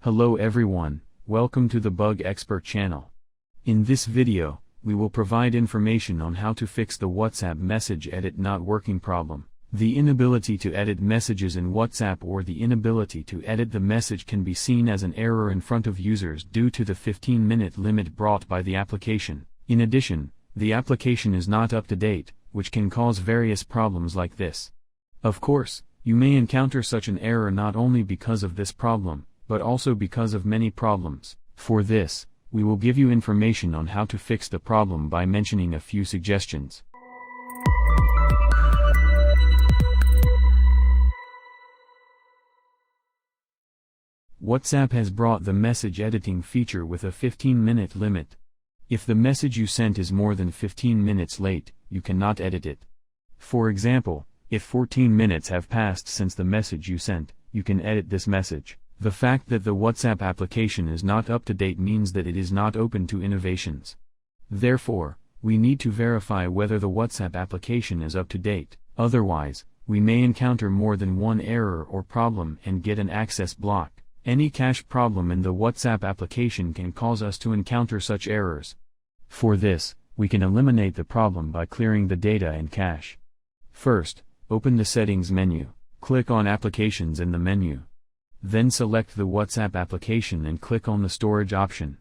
Hello everyone, welcome to the Bug Expert channel. In this video, we will provide information on how to fix the WhatsApp message edit not working problem. The inability to edit messages in WhatsApp or the inability to edit the message can be seen as an error in front of users due to the 15-minute limit brought by the application. In addition, the application is not up to date, which can cause various problems like this. Of course, you may encounter such an error not only because of this problem, but also because of many problems. For this, we will give you information on how to fix the problem by mentioning a few suggestions. WhatsApp has brought the message editing feature with a 15-minute limit. If the message you sent is more than 15 minutes late, you cannot edit it. For example, if 14 minutes have passed since the message you sent, you can edit this message. The fact that the WhatsApp application is not up to date means that it is not open to innovations. Therefore, we need to verify whether the WhatsApp application is up to date. Otherwise, we may encounter more than one error or problem and get an access block. Any cache problem in the WhatsApp application can cause us to encounter such errors. For this, we can eliminate the problem by clearing the data and cache. First, open the Settings menu, click on Applications in the menu. Then select the WhatsApp application and click on the Storage option.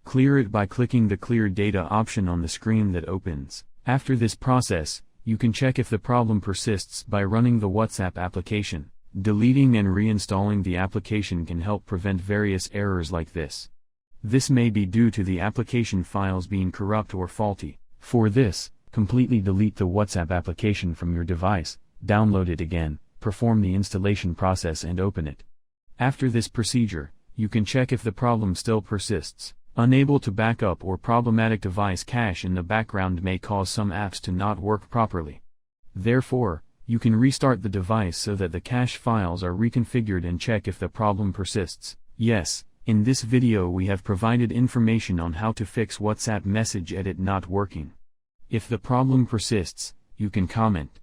Clear it by clicking the Clear Data option on the screen that opens. After this process, you can check if the problem persists by running the WhatsApp application. Deleting and reinstalling the application can help prevent various errors like this. This may be due to the application files being corrupt or faulty. For this, completely delete the WhatsApp application from your device, download it again, perform the installation process and open it. After this procedure, you can check if the problem still persists. Unable to backup or problematic device cache in the background may cause some apps to not work properly. Therefore, you can restart the device so that the cache files are reconfigured and check if the problem persists. Yes, in this video we have provided information on how to fix WhatsApp message edit not working. If the problem persists, you can comment.